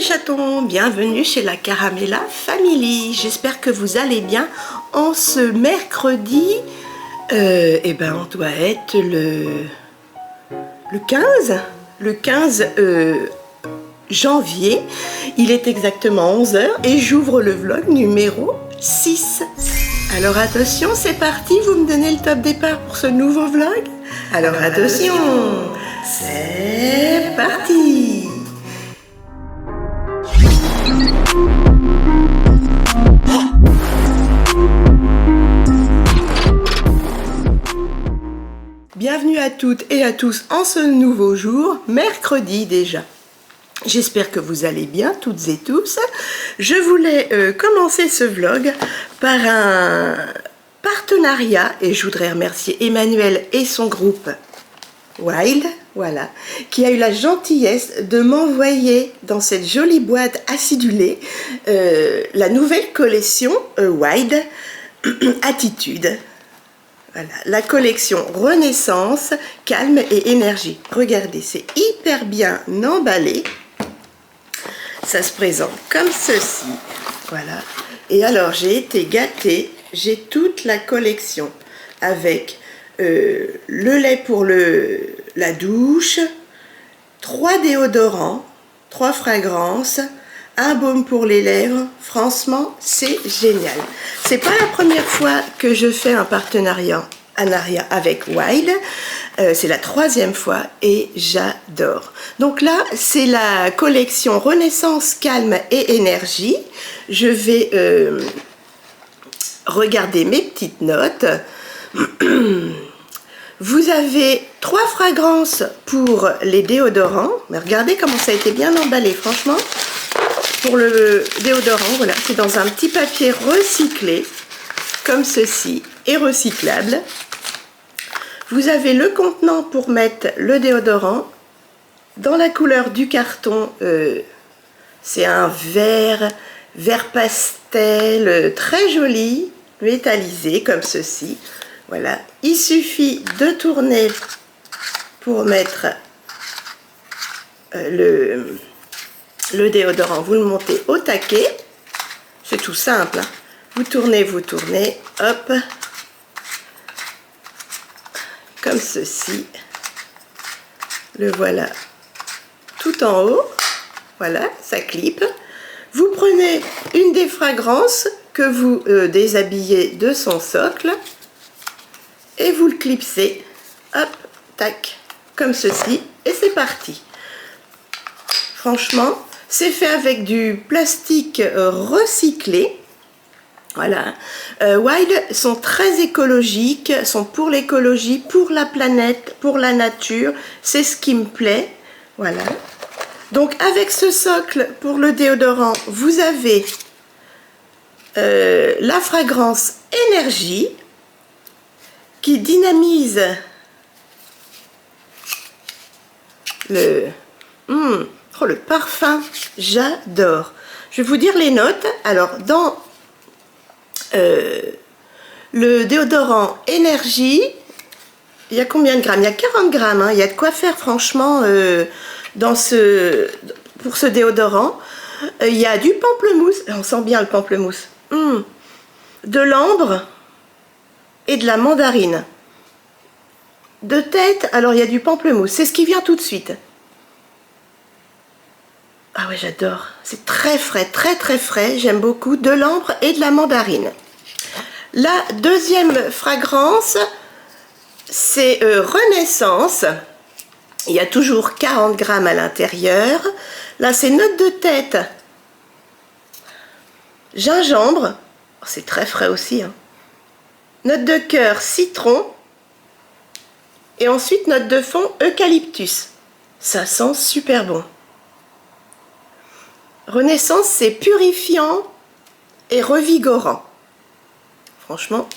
mes chatons, bienvenue chez la Caramella Family. J'espère que vous allez bien en ce mercredi. On doit être le 15 janvier. Il est exactement 11 h et j'ouvre le vlog numéro 6. Alors attention, c'est parti, vous me donnez le top départ pour ce nouveau vlog? Alors attention, c'est parti! Bienvenue à toutes et à tous en ce nouveau jour, mercredi déjà. J'espère que vous allez bien toutes et tous. Je voulais commencer ce vlog par un partenariat et je voudrais remercier Emmanuel et son groupe Wild, voilà, qui a eu la gentillesse de m'envoyer dans cette jolie boîte acidulée la nouvelle collection Wild Attitude. Voilà, la collection Renaissance, Calme et Énergie. Regardez, c'est hyper bien emballé. Ça se présente comme ceci. Voilà. Et alors, j'ai été gâtée. J'ai toute la collection avec le lait pour la douche, 3 déodorants, 3 fragrances, un baume pour les lèvres. Franchement, c'est génial. C'est pas la première fois que je fais un partenariat avec Wild. C'est la 3e fois et j'adore. Donc là, c'est la collection Renaissance, Calme et Énergie. Je vais regarder mes petites notes. Vous avez 3 fragrances pour les déodorants. Mais regardez comment ça a été bien emballé, franchement. Pour le déodorant, voilà, c'est dans un petit papier recyclé, comme ceci, et recyclable. Vous avez le contenant pour mettre le déodorant. Dans la couleur du carton, c'est un vert pastel, très joli, métallisé, comme ceci. Voilà, il suffit de tourner pour mettre le déodorant, vous le montez au taquet, c'est tout simple, hein. Vous tournez, hop, comme ceci, le voilà tout en haut, voilà, ça clip. Vous prenez une des fragrances que vous déshabillez de son socle et vous le clipsez, hop, tac, comme ceci, et c'est parti. Franchement, c'est fait avec du plastique recyclé. Voilà. Wild sont très écologiques, sont pour l'écologie, pour la planète, pour la nature. C'est ce qui me plaît. Voilà. Donc avec ce socle pour le déodorant, vous avez la fragrance Énergie qui dynamise le parfum, j'adore. Je vais vous dire les notes. Alors, dans le déodorant Énergie, il y a combien de grammes? Il y a 40 grammes. Hein. Il y a de quoi faire, franchement, pour ce déodorant. Il y a du pamplemousse. On sent bien le pamplemousse. De l'ambre et de la mandarine. De tête, alors il y a du pamplemousse. C'est ce qui vient tout de suite. Ah ouais, j'adore. C'est très frais, très très frais. J'aime beaucoup. De l'ambre et de la mandarine. La deuxième fragrance, c'est Renaissance. Il y a toujours 40 grammes à l'intérieur. Là, c'est note de tête. Gingembre. Oh, c'est très frais aussi. Hein. Note de cœur, citron. Et ensuite, note de fond, eucalyptus. Ça sent super bon. Renaissance, c'est purifiant et revigorant. Franchement,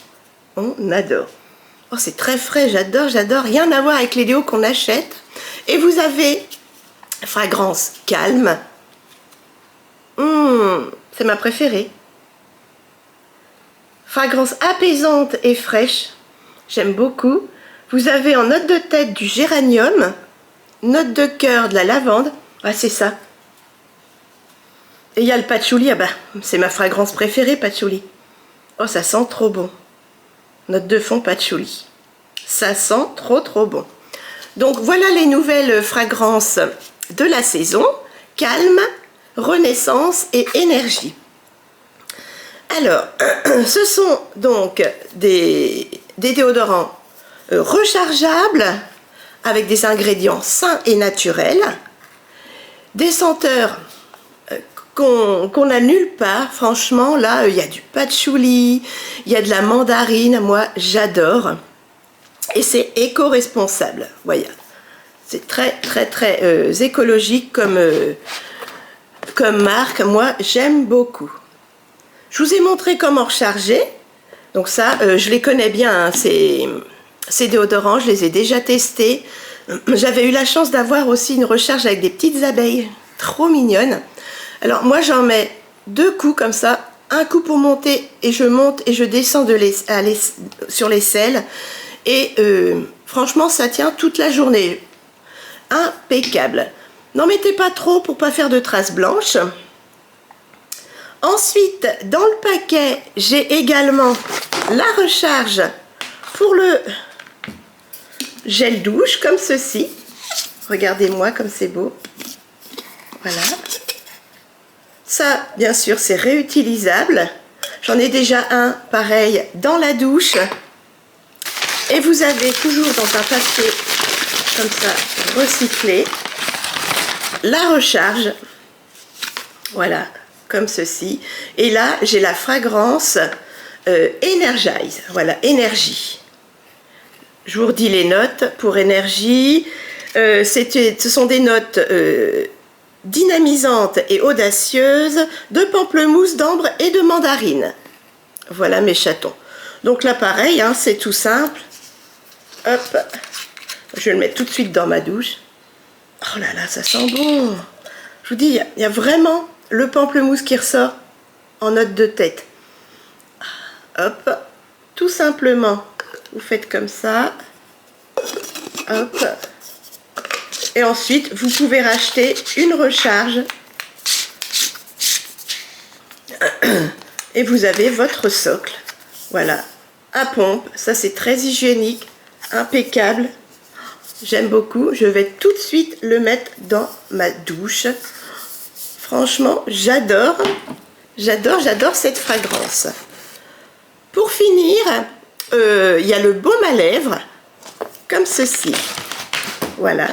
on adore. Oh, c'est très frais, j'adore, j'adore. Rien à voir avec les déos qu'on achète. Et vous avez fragrance calme. C'est ma préférée. Fragrance apaisante et fraîche. J'aime beaucoup. Vous avez en note de tête du géranium. Note de cœur de la lavande. Ah, c'est ça. Et il y a le patchouli, ah bah, c'est ma fragrance préférée, patchouli. Oh, ça sent trop bon. Note de fond patchouli. Ça sent trop bon. Donc voilà les nouvelles fragrances de la saison. Calme, renaissance et énergie. Alors, ce sont donc des déodorants rechargeables avec des ingrédients sains et naturels, des senteurs qu'on n'a nulle part. Franchement, là, il y a du patchouli, il y a de la mandarine, moi j'adore. Et c'est éco-responsable, voyez. C'est très écologique comme marque, moi j'aime beaucoup. Je vous ai montré comment recharger, donc ça je les connais bien, hein, ces déodorants, je les ai déjà testés. J'avais eu la chance d'avoir aussi une recharge avec des petites abeilles, trop mignonnes. Alors moi j'en mets 2 coups comme ça, un coup pour monter et je monte et je descends sur l'aisselle et franchement ça tient toute la journée, impeccable. N'en mettez pas trop pour pas faire de traces blanches. Ensuite, dans le paquet, j'ai également la recharge pour le gel douche, comme ceci. Regardez-moi comme c'est beau. Voilà. Ça, bien sûr, c'est réutilisable. J'en ai déjà un pareil dans la douche. Et vous avez toujours dans un papier comme ça, recyclé, la recharge. Voilà. Comme ceci. Et là, j'ai la fragrance Energize. Voilà, énergie. Je vous redis les notes pour énergie. Ce sont des notes dynamisantes et audacieuses de pamplemousse, d'ambre et de mandarine. Voilà mes chatons. Donc là, pareil, hein, c'est tout simple. Hop. Je vais le mettre tout de suite dans ma douche. Oh là là, ça sent bon. Je vous dis, il y a vraiment le pamplemousse qui ressort en note de tête. Hop, tout simplement, vous faites comme ça. Hop. Et ensuite, vous pouvez racheter une recharge. Et vous avez votre socle. Voilà, à pompe. Ça, c'est très hygiénique, impeccable. J'aime beaucoup. Je vais tout de suite le mettre dans ma douche. Franchement, j'adore cette fragrance. Pour finir, il y a le baume à lèvres, comme ceci. Voilà.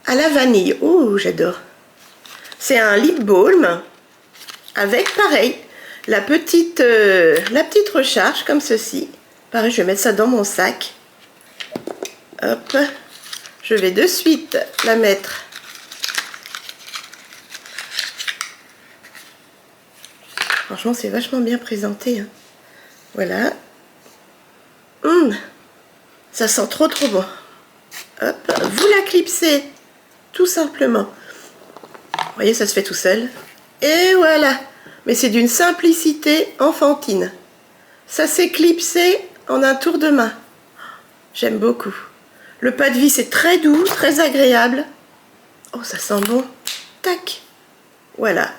À la vanille. Oh, j'adore. C'est un lip balm avec, pareil, la petite recharge, comme ceci. Pareil, je vais mettre ça dans mon sac. Hop. Je vais de suite la mettre. Franchement, c'est vachement bien présenté. Hein. Voilà. Ça sent trop bon. Hop, vous la clipsez tout simplement. Vous voyez, ça se fait tout seul. Et voilà. Mais c'est d'une simplicité enfantine. Ça s'est clipsé en un tour de main. J'aime beaucoup. Le pas de vie, c'est très doux, très agréable. Oh, ça sent bon. Tac. Voilà.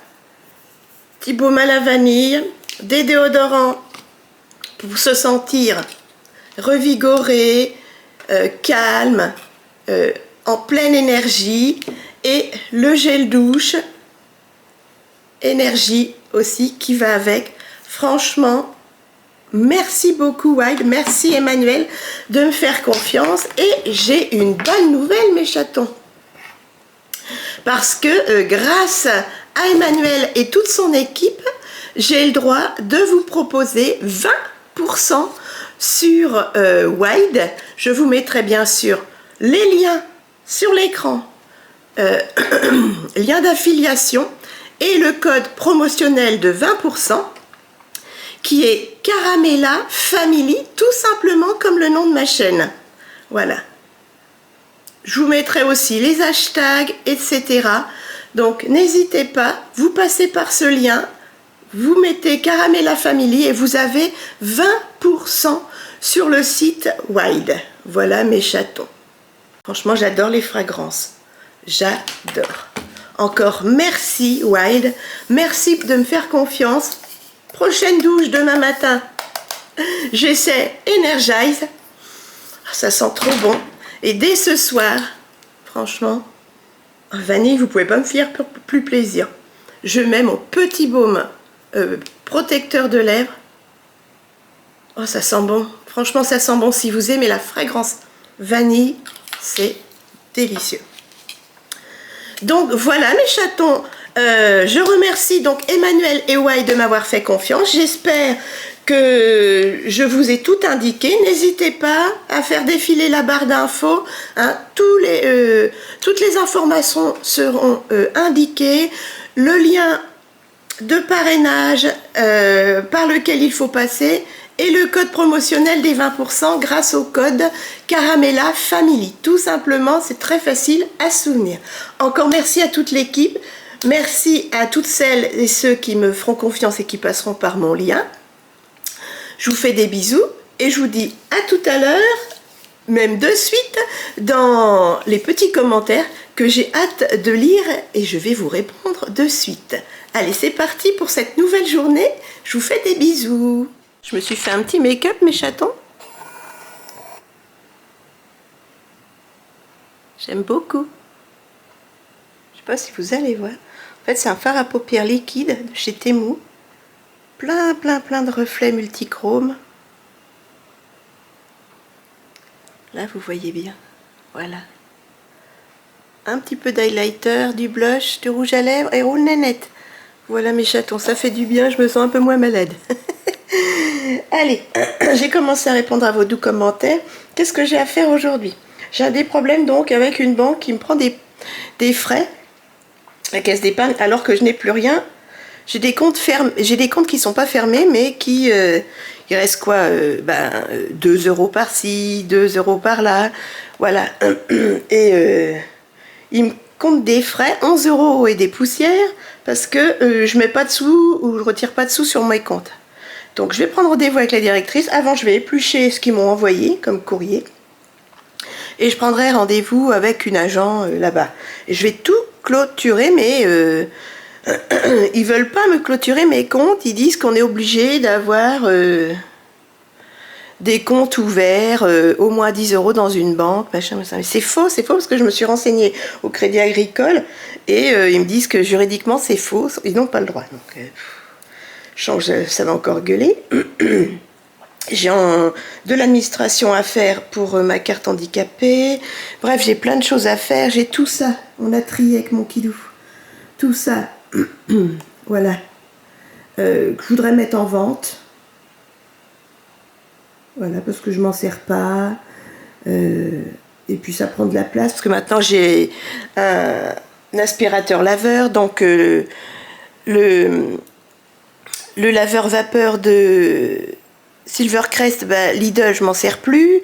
Petit baume à la vanille, des déodorants pour se sentir revigoré, calme, en pleine énergie, et le gel douche, énergie aussi qui va avec. Franchement, merci beaucoup Wild, merci Emmanuel de me faire confiance, et j'ai une bonne nouvelle mes chatons. Parce que grâce à Emmanuel et toute son équipe, j'ai le droit de vous proposer 20% sur Wild. Je vous mettrai bien sûr les liens sur l'écran, lien d'affiliation et le code promotionnel de 20% qui est Caramella Family, tout simplement comme le nom de ma chaîne. Voilà. Je vous mettrai aussi les hashtags, etc. Donc n'hésitez pas, vous passez par ce lien, vous mettez Caramella Family et vous avez 20% sur le site Wild. Voilà mes chatons. Franchement, j'adore les fragrances. J'adore. Encore merci Wild, merci de me faire confiance. Prochaine douche demain matin. J'essaie Energize. Ça sent trop bon. Et dès ce soir, franchement, vanille, vous pouvez pas me faire plus plaisir. Je mets mon petit baume protecteur de lèvres. Oh, ça sent bon. Franchement, ça sent bon. Si vous aimez la fragrance vanille, c'est délicieux. Donc voilà mes chatons. Je remercie donc Emmanuel et Wild de m'avoir fait confiance. J'espère que je vous ai tout indiqué. N'hésitez pas à faire défiler la barre d'infos. Hein. Toutes les informations seront indiquées. Le lien de parrainage par lequel il faut passer et le code promotionnel des 20% grâce au code Caramella Family. Tout simplement, c'est très facile à se souvenir. Encore merci à toute l'équipe. Merci à toutes celles et ceux qui me feront confiance et qui passeront par mon lien. Je vous fais des bisous et je vous dis à tout à l'heure, même de suite, dans les petits commentaires que j'ai hâte de lire et je vais vous répondre de suite. Allez, c'est parti pour cette nouvelle journée. Je vous fais des bisous. Je me suis fait un petit make-up, mes chatons. J'aime beaucoup. Je sais pas si vous allez voir. En fait, c'est un fard à paupières liquide de chez Temu. Plein de reflets multichromes. Là, vous voyez bien. Voilà. Un petit peu d'highlighter, du blush, du rouge à lèvres et roule nénette. Voilà mes chatons, ça fait du bien, je me sens un peu moins malade. Allez, j'ai commencé à répondre à vos doux commentaires. Qu'est-ce que j'ai à faire aujourd'hui? J'ai des problèmes donc avec une banque qui me prend des frais, la caisse d'épargne, alors que je n'ai plus rien. J'ai des comptes qui sont pas fermés, mais qui il reste quoi 2 € par-ci, 2 € par-là, voilà. Et il me compte des frais, 11 € et des poussières, parce que je mets pas de sous ou je retire pas de sous sur mes comptes. Donc je vais prendre rendez-vous avec la directrice. Avant, je vais éplucher ce qu'ils m'ont envoyé comme courrier. Et je prendrai rendez-vous avec une agent là-bas. Et je vais tout clôturer, mais ils veulent pas me clôturer mes comptes. Ils disent qu'on est obligé d'avoir des comptes ouverts, au moins 10 € dans une banque, machin, machin. Mais c'est faux parce que je me suis renseignée au Crédit Agricole et ils me disent que juridiquement c'est faux, ils n'ont pas le droit. Donc, ça va encore gueuler. J'ai de l'administration à faire pour ma carte handicapée. Bref, j'ai plein de choses à faire. J'ai tout ça. On a trié avec mon kidou. Tout ça. Voilà. Que je voudrais mettre en vente. Voilà, parce que je m'en sers pas. Et puis ça prend de la place. Parce que maintenant j'ai un aspirateur laveur. Donc le laveur vapeur de Silvercrest, Lidl, je m'en sers plus.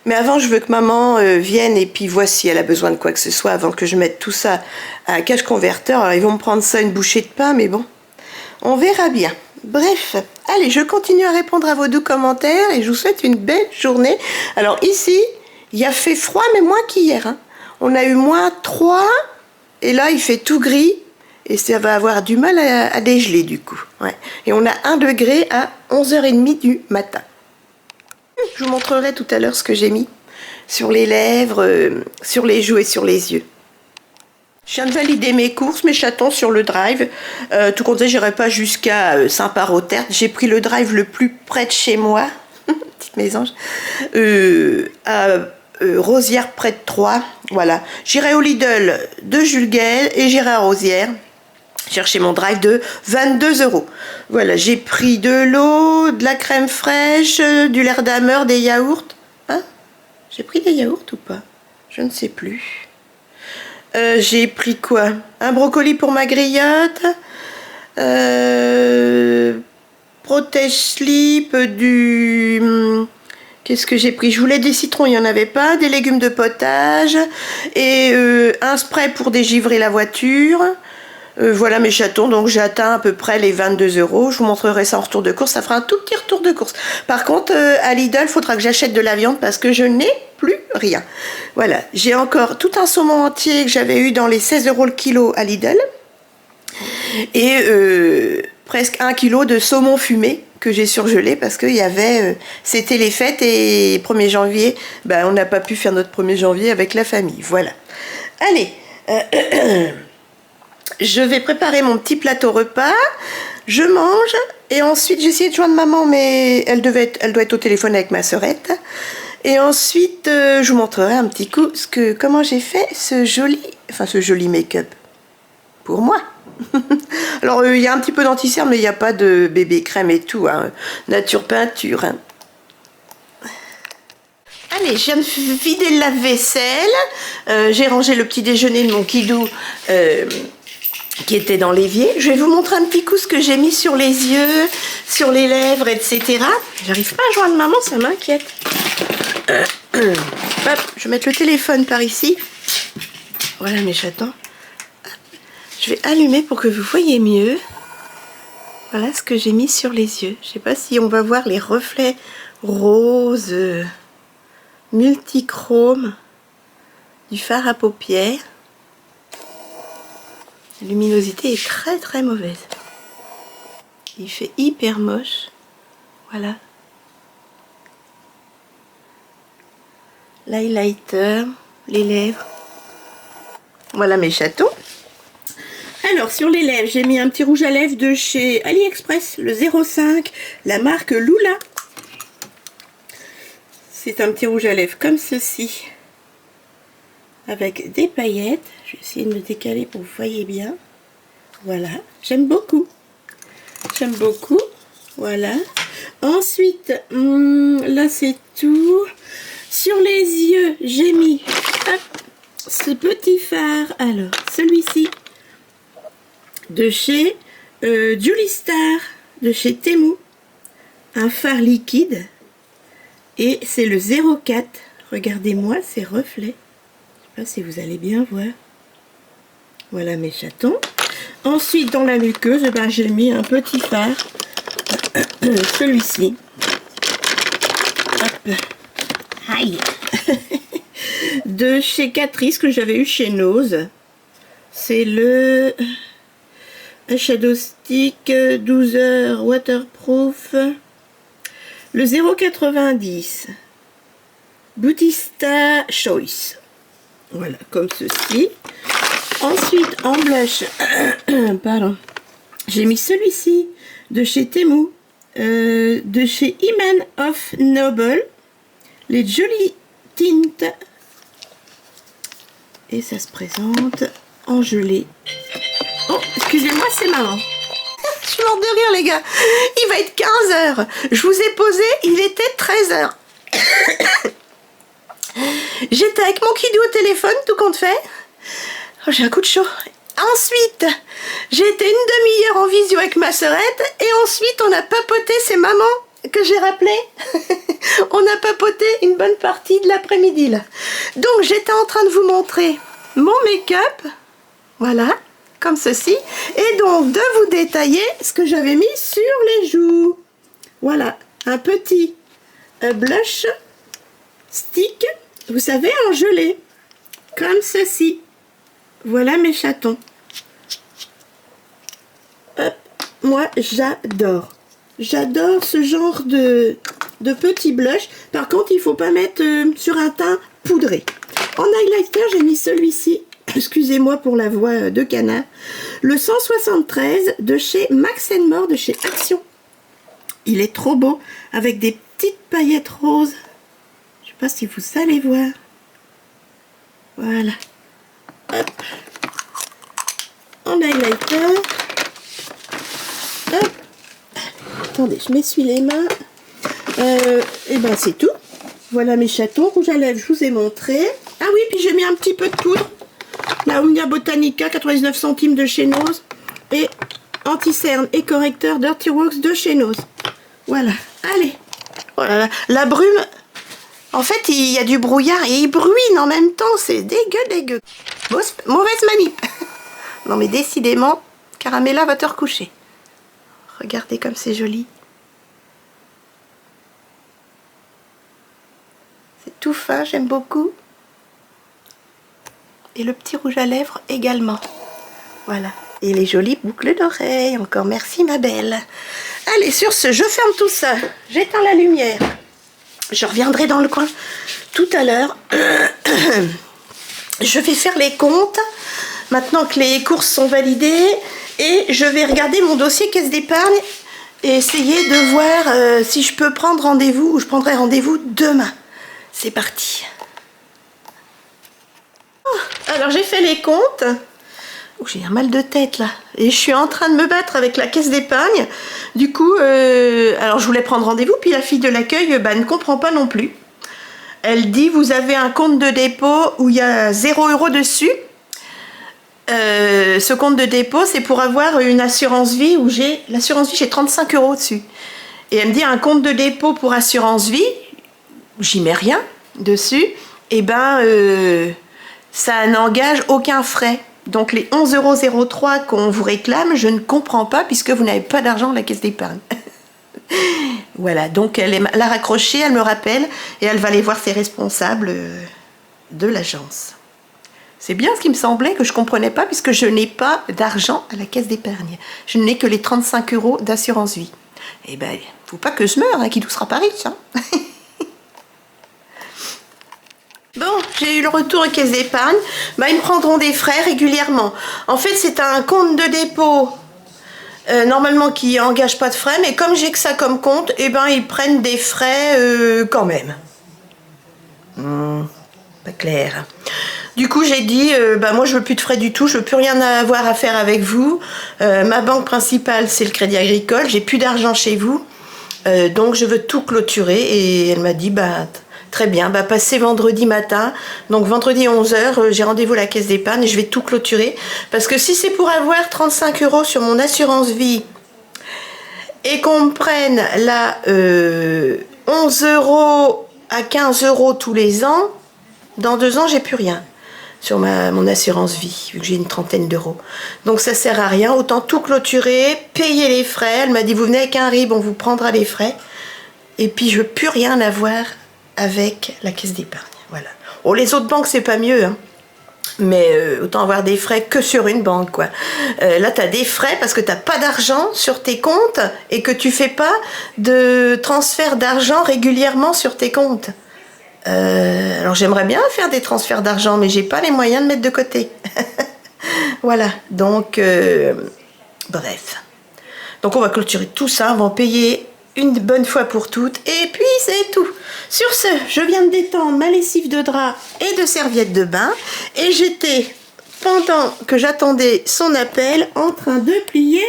Mais avant, je veux que maman vienne et puis voit si elle a besoin de quoi que ce soit avant que je mette tout ça à cash converteur. Alors, ils vont me prendre ça une bouchée de pain, mais bon, on verra bien. Bref, allez, je continue à répondre à vos doux commentaires et je vous souhaite une belle journée. Alors ici, il a fait froid, mais moins qu'hier. Hein. On a eu -3 et là, il fait tout gris. Et ça va avoir du mal à dégeler du coup. Ouais. Et on a 1 degré à 11h30 du matin. Je vous montrerai tout à l'heure ce que j'ai mis sur les lèvres, sur les joues et sur les yeux. Je viens de valider mes courses, mes chatons sur le drive. Tout compte fait, j'irai pas jusqu'à Saint-Paroterte. J'ai pris le drive le plus près de chez moi. Petite mésange. À Rosières près de Troyes. Voilà. J'irai au Lidl de Jules Guel et j'irai à Rosières chercher mon drive de 22 €. Voilà, j'ai pris de l'eau, de la crème fraîche, du lait d'ameur, des yaourts. Hein? J'ai pris des yaourts ou pas? Je ne sais plus. J'ai pris quoi? Un brocoli pour ma griotte. Protège slip, qu'est-ce que j'ai pris? Je voulais des citrons, il n'y en avait pas. Des légumes de potage. Et un spray pour dégivrer la voiture. Voilà mes chatons, donc j'ai atteint à peu près les 22 €. Je vous montrerai ça en retour de course, ça fera un tout petit retour de course. Par contre, à Lidl, il faudra que j'achète de la viande parce que je n'ai plus plus rien. Voilà, j'ai encore tout un saumon entier que j'avais eu dans les 16 € le kilo à Lidl. Et presque 1 kilo de saumon fumé que j'ai surgelé parce que c'était les fêtes et 1er janvier, on n'a pas pu faire notre 1er janvier avec la famille. Voilà. Allez, je vais préparer mon petit plateau repas. Je mange et ensuite j'ai essayé de joindre maman, mais elle doit être au téléphone avec ma sœurette. Et ensuite, je vous montrerai un petit coup comment j'ai fait ce joli make-up pour moi. Alors, il y a un petit peu d'anti-cerne, mais il n'y a pas de bébé crème et tout, hein. Nature peinture. Hein. Allez, je viens de vider le lave-vaisselle. J'ai rangé le petit déjeuner de mon kidou qui était dans l'évier. Je vais vous montrer un petit coup ce que j'ai mis sur les yeux, sur les lèvres, etc. J'arrive pas à joindre maman, ça m'inquiète. Hop, je vais mettre le téléphone par ici. Voilà mes chatons. Je vais allumer pour que vous voyez mieux. Voilà ce que j'ai mis sur les yeux. Je sais pas si on va voir les reflets roses multichrome du fard à paupières. La luminosité est très très mauvaise. Il fait hyper moche. Voilà. L'highlighter, les lèvres. Voilà mes chatons. Alors sur les lèvres, j'ai mis un petit rouge à lèvres de chez AliExpress, le 05, la marque Lula. C'est un petit rouge à lèvres comme ceci, avec des paillettes. Je vais essayer de me décaler pour que vous voyez bien. Voilà, j'aime beaucoup. J'aime beaucoup. Voilà. Ensuite, là c'est tout. Sur les yeux, j'ai mis ce petit fard. Alors, celui-ci. De chez Julie Star, de chez Temu, un fard liquide, et c'est le 04. Regardez-moi ces reflets, je ne sais pas si vous allez bien voir. Voilà mes chatons. Ensuite dans la muqueuse, j'ai mis un petit fard, celui-ci. Aïe. De chez Catrice, que j'avais eu chez Nose. C'est le Shadow Stick 12 heures waterproof, le 0,90 Bautista Choice. Voilà, comme ceci. Ensuite, en blush, pardon, j'ai mis celui-ci de chez Temu, de chez Iman of Noble, les Jolies Tintes. Et ça se présente en gelée. Oh, excusez-moi, c'est maman. Je suis morte de rire, les gars. Il va être 15 h. Je vous ai posé, il était 13 h. J'étais avec mon kidou au téléphone, tout compte fait. Oh, j'ai un coup de chaud. Ensuite, j'ai été une demi-heure en visio avec ma sœurette. Et ensuite, on a papoté, c'est maman que j'ai rappelé. On a papoté une bonne partie de l'après-midi, là. Donc, j'étais en train de vous montrer mon make-up. Voilà. Comme ceci, et donc de vous détailler ce que j'avais mis sur les joues. Voilà, un petit blush stick, vous savez, en gelée, comme ceci. Voilà mes chatons. Hop, moi j'adore. J'adore ce genre de petit blush. Par contre, il ne faut pas mettre sur un teint poudré. En highlighter, j'ai mis celui-ci. Excusez-moi pour la voix de canard. Le 173 de chez Max & More, de chez Action. Il est trop beau, avec des petites paillettes roses. Je ne sais pas si vous allez voir. Voilà. Hop. En highlighter. Hop. Attendez, je m'essuie les mains. Et ben c'est tout. Voilà mes chatons. Rouge à lèvres, je vous ai montré. Ah oui, puis j'ai mis un petit peu de poudre. La Unia Botanica, 99 centimes de chez Nose. Et anti-cerne et correcteur Dirty Works de chez Nose. Voilà, allez. Oh là là, la brume. En fait, il y a du brouillard et il bruine en même temps. C'est dégueu. Mauvaise manip. Non mais décidément, Caramella va te recoucher. Regardez comme c'est joli. C'est tout tout fin, j'aime beaucoup. Et le petit rouge à lèvres également. Voilà. Et les jolies boucles d'oreilles. Encore merci ma belle. Allez, sur ce, je ferme tout ça. J'éteins la lumière. Je reviendrai dans le coin tout à l'heure. Je vais faire les comptes. Maintenant que les courses sont validées. Et je vais regarder mon dossier caisse d'épargne. Et essayer de voir si je peux prendre rendez-vous. Ou je prendrai rendez-vous demain. C'est parti. Alors j'ai fait les comptes. Oh, j'ai un mal de tête là. Et je suis en train de me battre avec la caisse d'épargne. Du coup, alors je voulais prendre rendez-vous. Puis la fille de l'accueil ne comprend pas non plus. Elle dit vous avez un compte de dépôt où il y a 0 € dessus. Ce compte de dépôt c'est pour avoir une assurance vie où l'assurance vie j'ai 35 € dessus. Et elle me dit un compte de dépôt pour assurance vie. J'y mets rien dessus. Et ça n'engage aucun frais. Donc les 11,03 € qu'on vous réclame, je ne comprends pas puisque vous n'avez pas d'argent à la caisse d'épargne. Voilà, donc elle l'a raccroché, elle me rappelle et elle va aller voir ses responsables de l'agence. C'est bien ce qui me semblait que je ne comprenais pas puisque je n'ai pas d'argent à la caisse d'épargne. Je n'ai que les 35 € d'assurance vie. Eh ben, faut pas que je meure, hein, qui tout sera pas riche. Hein. Bon, j'ai eu le retour en caisse d'épargne. Ils me prendront des frais régulièrement. En fait, c'est un compte de dépôt normalement qui n'engage pas de frais, mais comme j'ai que ça comme compte, ils prennent des frais quand même. Pas clair. Du coup, j'ai dit, moi je veux plus de frais du tout, je veux plus rien avoir à faire avec vous. Ma banque principale, c'est le Crédit Agricole, j'ai plus d'argent chez vous, donc je veux tout clôturer. Et elle m'a dit, très bien, passez vendredi matin, donc vendredi 11 h, j'ai rendez-vous à la caisse d'épargne et je vais tout clôturer. Parce que si c'est pour avoir 35 € sur mon assurance vie et qu'on me prenne là 11 € à 15 € tous les ans, dans 2 ans, j'ai plus rien sur mon assurance vie, vu que j'ai une trentaine d'euros. Donc ça sert à rien, autant tout clôturer, payer les frais. Elle m'a dit, vous venez avec un RIB, on vous prendra les frais. Et puis je veux plus rien avoir avec la caisse d'épargne. Voilà. Oh, les autres banques, c'est pas mieux, hein. Mais autant avoir des frais que sur une banque, quoi. Là, tu as des frais parce que tu n'as pas d'argent sur tes comptes et que tu fais pas de transfert d'argent régulièrement sur tes comptes. Alors, j'aimerais bien faire des transferts d'argent, mais j'ai pas les moyens de mettre de côté. Voilà. Donc, bref. Donc, on va clôturer tout ça. On va en payer une bonne fois pour toutes. Et puis, c'est tout. Sur ce, je viens de détendre ma lessive de drap et de serviettes de bain. Et j'étais, pendant que j'attendais son appel, en train de plier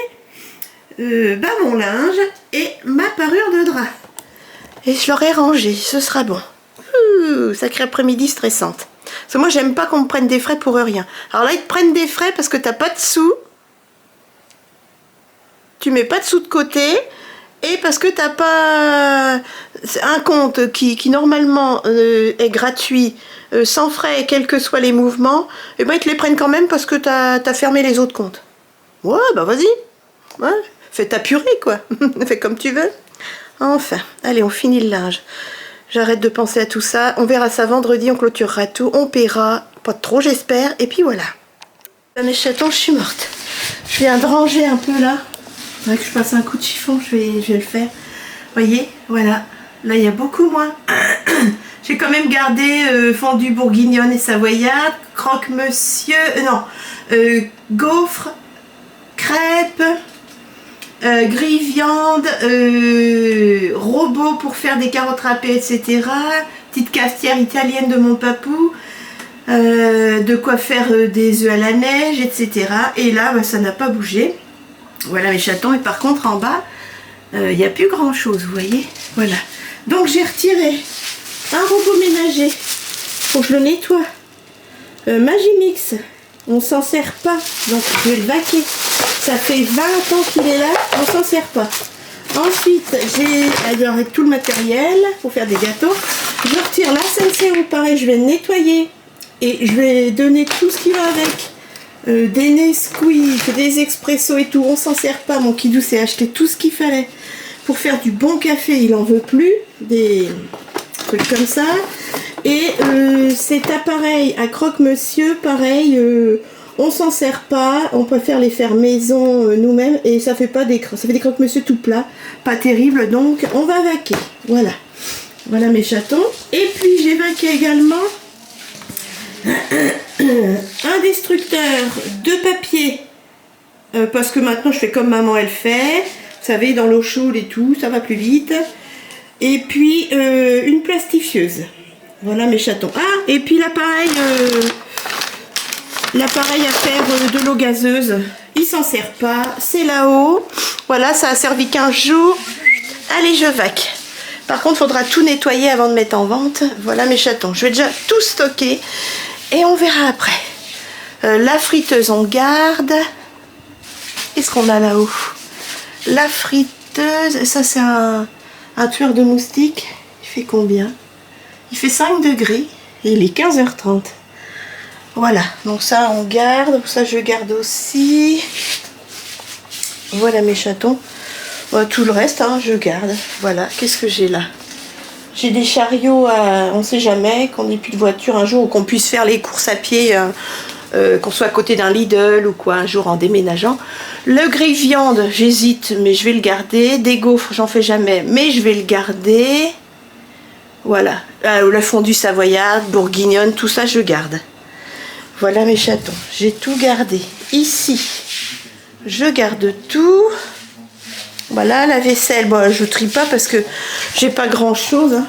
mon linge et ma parure de drap. Et je l'aurai rangé, ce sera bon. Sacrée après-midi stressante. Parce que moi, j'aime pas qu'on me prenne des frais pour rien. Alors là, ils te prennent des frais parce que t'as pas de sous. Tu mets pas de sous de côté. Et parce que t'as pas un compte qui normalement est gratuit, sans frais, quels que soient les mouvements, ils te les prennent quand même parce que t'as fermé les autres comptes. Ouais, vas-y. Ouais, fais ta purée, quoi. Fais comme tu veux. Enfin, allez, on finit le linge. J'arrête de penser à tout ça. On verra ça vendredi, on clôturera tout. On paiera. Pas trop, j'espère. Et puis voilà. Mes chatons, je suis morte. Je viens de ranger un peu là. Il faudrait que je passe un coup de chiffon, je vais le faire. Voyez, voilà. Là, il y a beaucoup moins. J'ai quand même gardé fondue bourguignonne et savoyarde, croque-monsieur, gaufres, crêpes, grille viande, robot pour faire des carottes râpées, etc. Petite cafetière italienne de mon papou. De quoi faire des œufs à la neige, etc. Et là, ça n'a pas bougé. Voilà mes chatons. Et par contre, en bas, il n'y a plus grand chose, vous voyez. Voilà. Donc, j'ai retiré un robot ménager. Faut que je le nettoie. Magimix. On s'en sert pas. Donc, je vais le vaquer. Ça fait 20 ans qu'il est là. On s'en sert pas. Ensuite, j'ai avec tout le matériel pour faire des gâteaux. Je retire la Senseo. Pareil, je vais le nettoyer. Et je vais donner tout ce qui va avec. Des Nesquik, des expressos et tout, on s'en sert pas. Mon kidou s'est acheté tout ce qu'il fallait pour faire du bon café, il en veut plus, des trucs comme ça. Et cet appareil à croque-monsieur, pareil, on s'en sert pas, on préfère les faire maison nous-mêmes et ça fait pas des croque-monsieur tout plats, pas terrible, donc on va vaquer. Voilà, voilà mes chatons. Et puis j'ai vaqué également un destructeur de papier parce que maintenant je fais comme maman elle fait, vous savez, dans l'eau chaude et tout, ça va plus vite. Et puis une plastifieuse. Voilà mes chatons. Ah, et puis l'appareil à faire de l'eau gazeuse, il s'en sert pas, c'est là-haut. Voilà, ça a servi 15 jours. Allez, je vaque. Par contre, il faudra tout nettoyer avant de mettre en vente. Voilà mes chatons. Je vais déjà tout stocker et on verra après. La friteuse, on garde. Qu'est-ce qu'on a là-haut? La friteuse, ça c'est un tueur de moustiques. Il fait combien? Il fait 5 degrés et il est 15h30. Voilà, donc ça on garde, ça je garde aussi. Voilà mes chatons. Tout le reste, hein, je garde. Voilà, qu'est-ce que j'ai là? J'ai des chariots, on sait jamais, qu'on n'ait plus de voiture un jour, ou qu'on puisse faire les courses à pied, qu'on soit à côté d'un Lidl ou quoi, un jour en déménageant. Le grille-viande, j'hésite, mais je vais le garder. Des gaufres, j'en fais jamais, mais je vais le garder. Voilà, la fondue savoyarde, bourguignonne, tout ça je garde. Voilà mes chatons, j'ai tout gardé. Ici, je garde tout. Voilà, la vaisselle, bon, je trie pas parce que j'ai pas grand chose. Hein.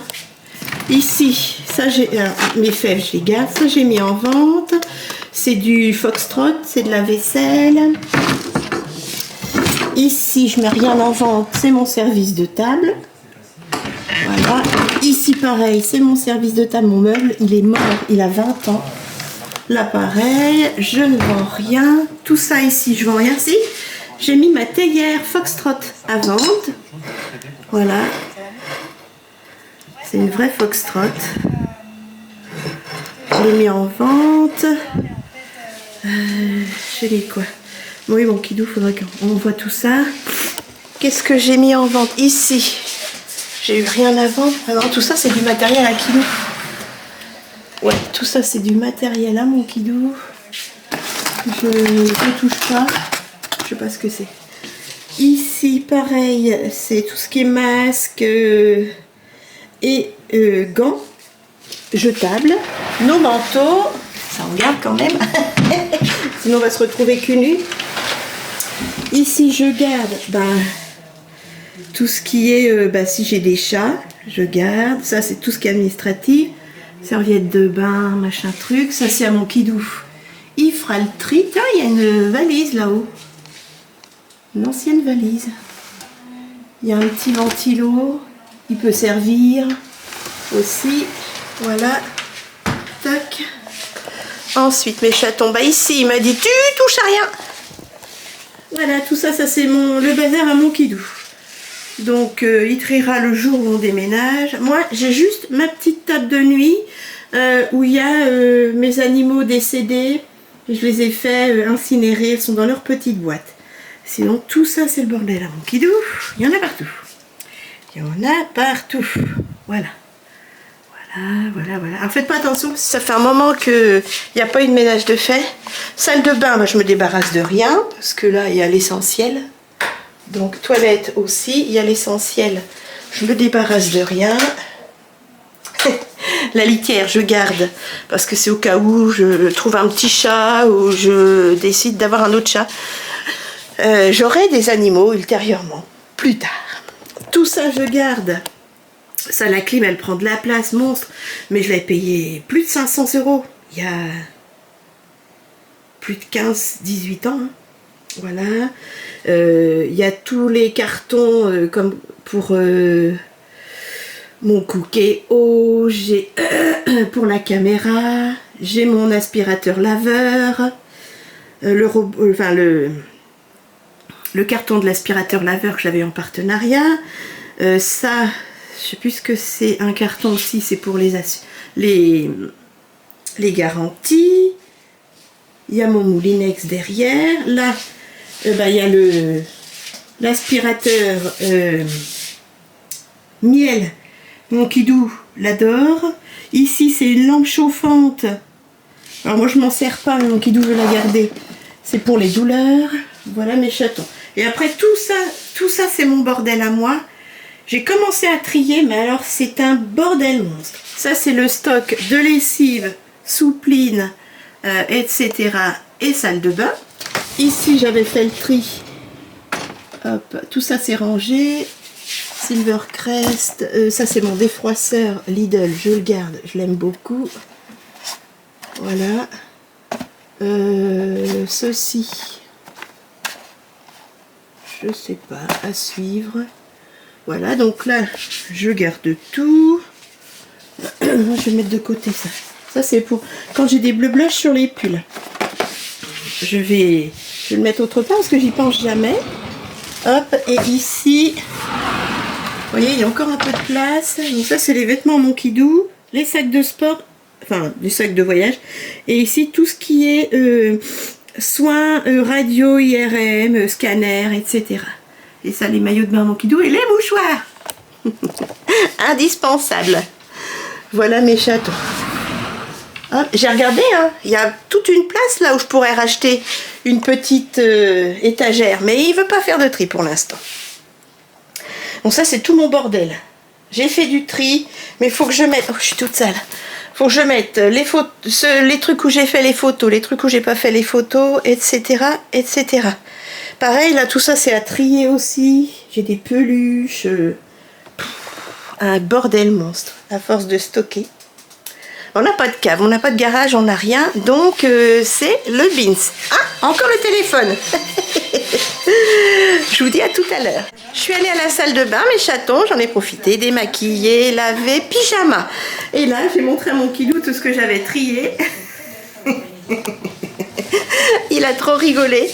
Ici, ça j'ai mes fèves, je les garde. Ça j'ai mis en vente. C'est du Foxtrot, c'est de la vaisselle. Ici, je mets rien en vente, c'est mon service de table. Voilà. Ici, pareil, c'est mon service de table, mon meuble. Il est mort, il a 20 ans. Là, pareil, je ne vends rien. Tout ça ici, je vends rien. Si, j'ai mis ma théière Foxtrot à vendre. Voilà. C'est une vraie Foxtrot. Je l'ai mis en vente. J'ai mis quoi? Oui, mon kidou, faudrait qu'on voit tout ça. Qu'est-ce que j'ai mis en vente ici? J'ai eu rien à vendre. Alors, tout ça, c'est du matériel à kidou. Ouais, tout ça, c'est du matériel à mon kidou. Je ne touche pas. Je sais pas ce que c'est. Ici, pareil, c'est tout ce qui est masque et gants jetables. Nos manteaux, ça on garde quand même. Sinon, on va se retrouver cul nu. Ici, je garde tout ce qui est, si j'ai des chats, je garde. Ça, c'est tout ce qui est administratif. Serviette de bain, machin truc. Ça, c'est à mon kidou. Il fera le tri. Tiens, il y a une valise là-haut. Une ancienne valise. Il y a un petit ventilo. Il peut servir aussi. Voilà. Tac. Ensuite, mes chatons. Ici, il m'a dit, tu touches à rien. Voilà, tout ça, ça c'est le bazar à mon kidou. Donc, il triera le jour où on déménage. Moi, j'ai juste ma petite table de nuit où il y a mes animaux décédés. Je les ai fait incinérer. Elles sont dans leur petite boîte. Sinon, tout ça, c'est le bordel à mon kidou. Il y en a partout. Il y en a partout. Voilà. Voilà. Alors, faites pas attention, ça fait un moment qu'il n'y a pas eu de ménage de fait. Salle de bain, je me débarrasse de rien. Parce que là, il y a l'essentiel. Donc, toilette aussi, il y a l'essentiel. Je me débarrasse de rien. La litière, je garde. Parce que c'est au cas où je trouve un petit chat ou je décide d'avoir un autre chat. J'aurai des animaux ultérieurement, plus tard. Tout ça, je garde. Ça, la clim, elle prend de la place, monstre. Mais je l'ai payé plus de 500 €. Il y a plus de 15-18 ans. Hein. Voilà. Il y a tous les cartons comme pour mon Cookéo. J'ai pour la caméra. J'ai mon aspirateur laveur. Le carton de l'aspirateur laveur que j'avais en partenariat. Ça, je sais plus ce que c'est. Un carton aussi, c'est pour les garanties. Il y a mon moulinex derrière. Là, il y a l'aspirateur miel. Mon kidou l'adore. Ici, c'est une lampe chauffante. Alors moi, je m'en sers pas, mais mon kidou veut la garder. C'est pour les douleurs. Voilà mes chatons. Et après, tout ça, c'est mon bordel à moi. J'ai commencé à trier, mais alors, c'est un bordel monstre. Ça, c'est le stock de lessive, soupline, etc. et salle de bain. Ici, j'avais fait le tri. Hop, tout ça, c'est rangé. Silvercrest, ça c'est mon défroisseur Lidl, je le garde, je l'aime beaucoup. Voilà. Ceci, je sais pas, à suivre. Voilà, donc là, je garde tout. Moi, je vais mettre de côté ça. Ça, c'est pour quand j'ai des bleus blush sur les pulls. Je vais le mettre autre part parce que j'y pense jamais. Hop, et ici... Vous voyez, il y a encore un peu de place. Donc ça, c'est les vêtements à mon kidou, les sacs de sport, enfin, des sacs de voyage. Et ici, tout ce qui est soins, radio, IRM, scanner, etc. Et ça, les maillots de bain à mon kidou et les mouchoirs. Indispensable. Voilà mes chatons. J'ai regardé, hein, il y a toute une place là où je pourrais racheter une petite étagère. Mais il ne veut pas faire de tri pour l'instant. Donc ça, c'est tout mon bordel. J'ai fait du tri, mais il faut que je mette... Oh, je suis toute sale. Il faut que je mette les trucs où j'ai fait les photos, les trucs où j'ai pas fait les photos, etc., etc. Pareil, là, tout ça, c'est à trier aussi. J'ai des peluches. Un bordel monstre, à force de stocker. On n'a pas de cave, on n'a pas de garage, on n'a rien. Donc, c'est le bins. Ah, encore le téléphone. Je vous dis à tout à l'heure. Je suis allée à la salle de bain, mes chatons, j'en ai profité, démaquillé, lavé, pyjama. Et là, j'ai montré à mon kidou tout ce que j'avais trié. Il a trop rigolé.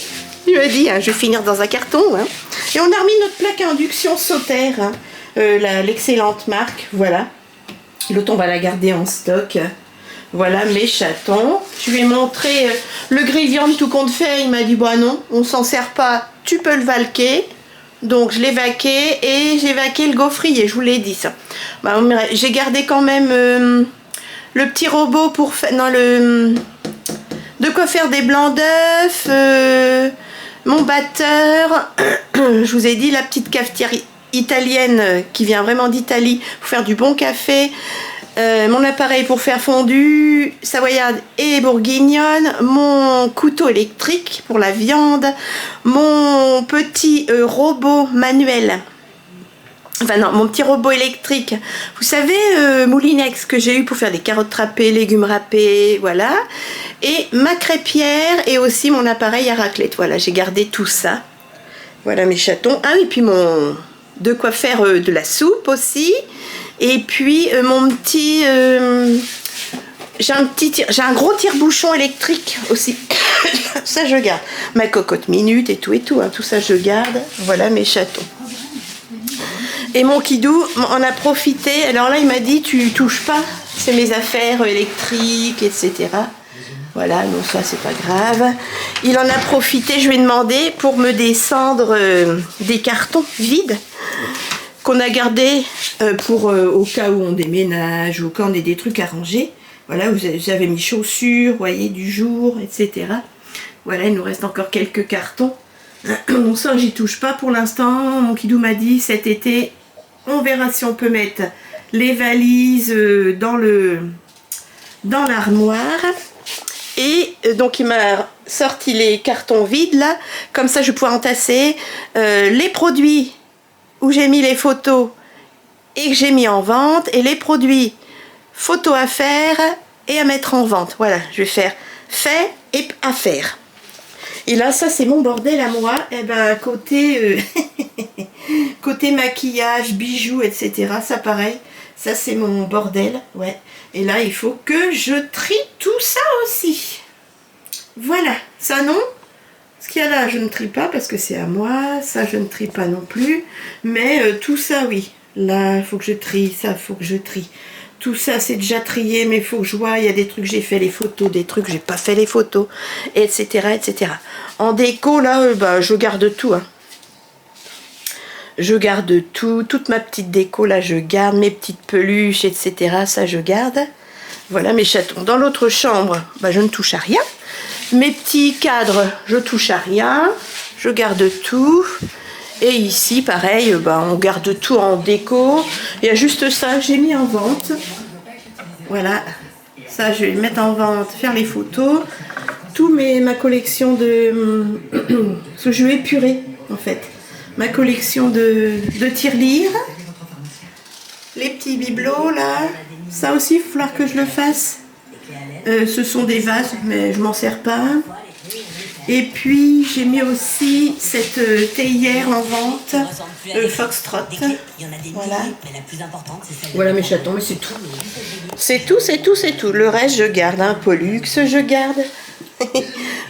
Il me dit, hein, je vais finir dans un carton. Hein. Et on a remis notre plaque à induction Sauter, hein, l'excellente marque, voilà. L'autre, on va la garder en stock. Voilà mes chatons. Je lui ai montré le grill-viande tout compte fait. Il m'a dit, bah non, on s'en sert pas, tu peux le valquer. Donc je l'ai vaqué et j'ai vaqué le gaufrier, je vous l'ai dit ça. Bah, j'ai gardé quand même le petit robot pour faire... Non, de quoi faire des blancs d'œufs, mon batteur. Je vous ai dit la petite cafetière italienne qui vient vraiment d'Italie pour faire du bon café. Mon appareil pour faire fondu, savoyarde et bourguignonne, mon couteau électrique pour la viande, mon petit robot manuel, enfin non, mon petit robot électrique, vous savez, Moulinex que j'ai eu pour faire des carottes râpées, légumes râpés, voilà, et ma crêpière et aussi mon appareil à raclette, voilà, j'ai gardé tout ça, voilà mes chatons. Ah oui, puis mon... de quoi faire de la soupe aussi. Et puis mon petit... j'ai un gros tire-bouchon électrique aussi. Ça je garde. Ma cocotte minute et tout, hein, tout ça je garde. Voilà mes chatons. Et mon kidou en a profité. Alors là il m'a dit, tu touches pas, c'est mes affaires électriques, etc. Voilà, donc ça c'est pas grave. Il en a profité, je lui ai demandé pour me descendre des cartons vides qu'on a gardé pour au cas où on déménage ou quand on a des trucs à ranger. Voilà, j'avais mis chaussures, voyez, du jour, etc. Voilà, il nous reste encore quelques cartons. Donc ça, j'y touche pas pour l'instant. Mon kidou m'a dit cet été, on verra si on peut mettre les valises dans l'armoire. Et donc il m'a sorti les cartons vides là, comme ça je vais pouvoir entasser les produits où j'ai mis les photos et que j'ai mis en vente, et les produits photos à faire et à mettre en vente. Voilà, je vais faire fait et à faire. Et là, ça c'est mon bordel à moi. Et ben côté côté maquillage, bijoux, etc. Ça pareil, ça c'est mon bordel. Ouais. Et là, il faut que je trie tout ça aussi. Voilà, ça non. Ce qu'il y a là, je ne trie pas parce que c'est à moi. Ça, je ne trie pas non plus. Mais tout ça, oui. Là, il faut que je trie. Ça, il faut que je trie. Tout ça, c'est déjà trié, mais il faut que je vois. Il y a des trucs, j'ai fait les photos, des trucs, j'ai pas fait les photos, etc., etc. En déco, là, bah, je garde tout. Hein. Je garde tout. Toute ma petite déco, là, je garde. Mes petites peluches, etc. Ça, je garde. Voilà mes chatons. Dans l'autre chambre, bah, je ne touche à rien. Mes petits cadres, je touche à rien. Je garde tout. Et ici, pareil, bah, on garde tout en déco. Il y a juste ça, j'ai mis en vente. Voilà. Ça, je vais le mettre en vente, faire les photos. Ma collection de... ce jeu épuré, en fait. Ma collection de tirelires. Les petits bibelots, là. Ça aussi, il va falloir que je le fasse. Ce sont des vases, mais je m'en sers pas. Et puis, j'ai mis aussi cette théière en vente. Foxtrot. Voilà. Voilà mes chatons, mais c'est tout. C'est tout, c'est tout, c'est tout. Le reste, je garde. Un Pollux, je garde.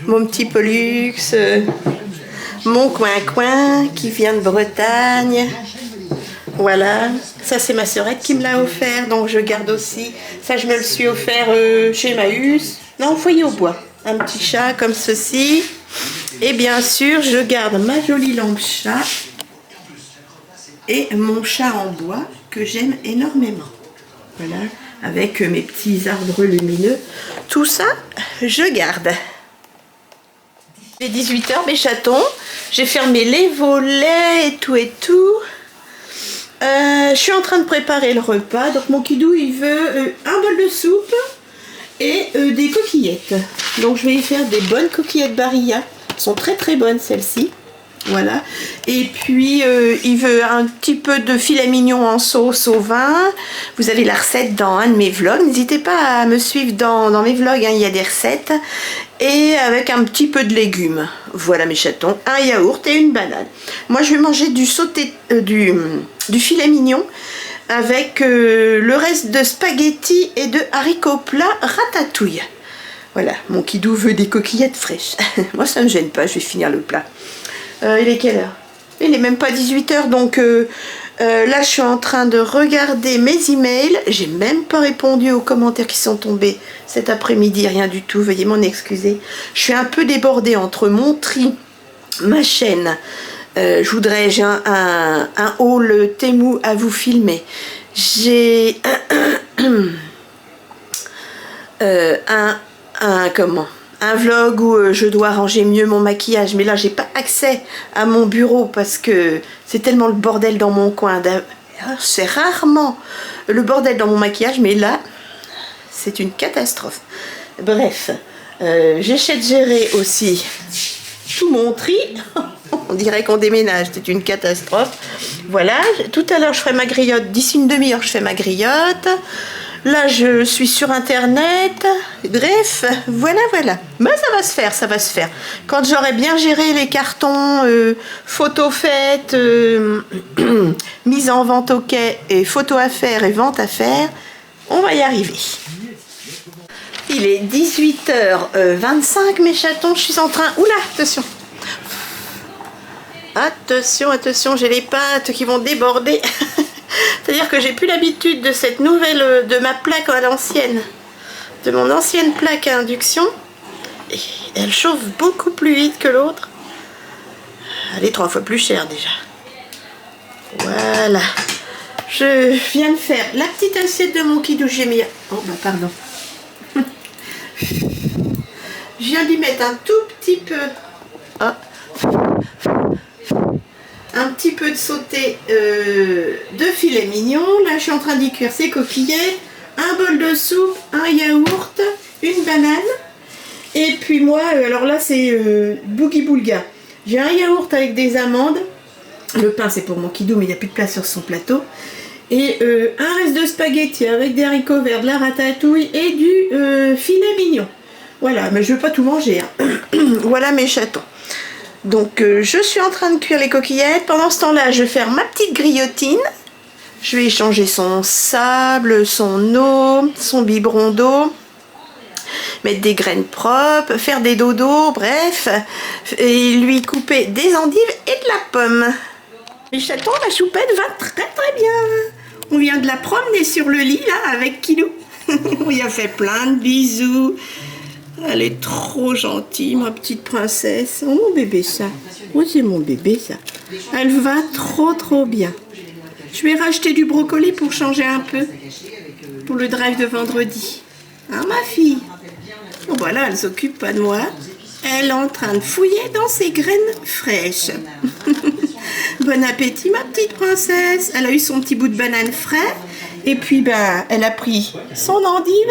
Mon petit Pollux. Mon coin-coin qui vient de Bretagne. Voilà. Ça, c'est ma sœurette qui me l'a offert, donc je garde aussi. Ça, je me le suis offert chez Emmaüs. Non, au foyer au bois. Un petit chat comme ceci. Et bien sûr, je garde ma jolie lampe chat. Et mon chat en bois que j'aime énormément. Voilà, avec mes petits arbres lumineux. Tout ça, je garde. Il est 18 h mes chatons. J'ai fermé les volets et tout et tout. Je suis en train de préparer le repas. Donc mon kidou, il veut un bol de soupe et des coquillettes. Donc je vais y faire des bonnes coquillettes Barilla. Elles sont très très bonnes celles-ci. Voilà. Et puis il veut un petit peu de filet mignon en sauce au vin. Vous avez la recette dans un de mes vlogs. N'hésitez pas à me suivre dans mes vlogs, hein, il y a des recettes. Et avec un petit peu de légumes. Voilà mes chatons. Un yaourt et une banane. Moi je vais manger du sauté, du filet mignon avec le reste de spaghettis et de haricots plats ratatouille. Voilà, mon kidou veut des coquillettes fraîches. Moi ça ne me gêne pas, je vais finir le plat. Il est quelle heure? Il n'est même pas 18 h, donc là je suis en train de regarder mes emails. J'ai même pas répondu aux commentaires qui sont tombés cet après-midi, rien du tout, veuillez m'en excuser. Je suis un peu débordée entre mon tri, ma chaîne. J'ai un haul Temu à vous filmer. J'ai un vlog où je dois ranger mieux mon maquillage, mais là j'ai pas accès à mon bureau parce que c'est tellement le bordel dans mon coin. C'est rarement le bordel dans mon maquillage, mais là c'est une catastrophe. Bref, j'essaie de gérer aussi tout mon tri. On dirait qu'on déménage, c'est une catastrophe. Voilà, tout à l'heure je ferai ma griotte, d'ici une demi-heure je fais ma griotte. Là, je suis sur Internet. Bref, voilà. Mais ça va se faire, ça va se faire. Quand j'aurai bien géré les cartons, photos faites, mise en vente au quai, et photos à faire et vente à faire, on va y arriver. Il est 18 h 25, mes chatons. Je suis en train... Oula, attention. Attention, j'ai les pattes qui vont déborder. C'est-à-dire que j'ai plus l'habitude de cette nouvelle, de ma plaque à l'ancienne, de mon ancienne plaque à induction. Et elle chauffe beaucoup plus vite que l'autre. Elle est 3 fois plus chère déjà. Voilà. Je viens de faire la petite assiette de mon kidou. J'ai mis... Oh bah pardon. Je viens d'y mettre un tout petit peu... Ah. Un petit peu de sauté de filet mignon. Là, je suis en train d'y cuire ces coquillettes. Un bol de soupe, un yaourt, une banane. Et puis moi, alors là, c'est Boogie Boulga. J'ai un yaourt avec des amandes. Le pain, c'est pour mon kidou, mais il n'y a plus de place sur son plateau. Et un reste de spaghetti avec des haricots verts, de la ratatouille et du filet mignon. Voilà, mais je ne veux pas tout manger. Hein. Voilà mes chatons. Donc je suis en train de cuire les coquillettes. Pendant ce temps-là, je vais faire ma petite griotine. Je vais échanger son sable, son eau, son biberon d'eau. Mettre des graines propres, faire des dodos, bref. Et lui couper des endives et de la pomme. Les chatons, la choupette va très très bien. On vient de la promener sur le lit là avec Kidou. On lui a fait plein de bisous. Elle est trop gentille, ma petite princesse. Oh mon bébé ça. Oh c'est mon bébé ça. Elle va trop trop bien. Je vais racheter du brocoli pour changer un peu. Pour le drive de vendredi. Hein, ma fille? Bon, voilà, elle s'occupe pas de moi. Elle est en train de fouiller dans ses graines fraîches. Bon appétit, ma petite princesse. Elle a eu son petit bout de banane frais. Et puis, ben, elle a pris son endive.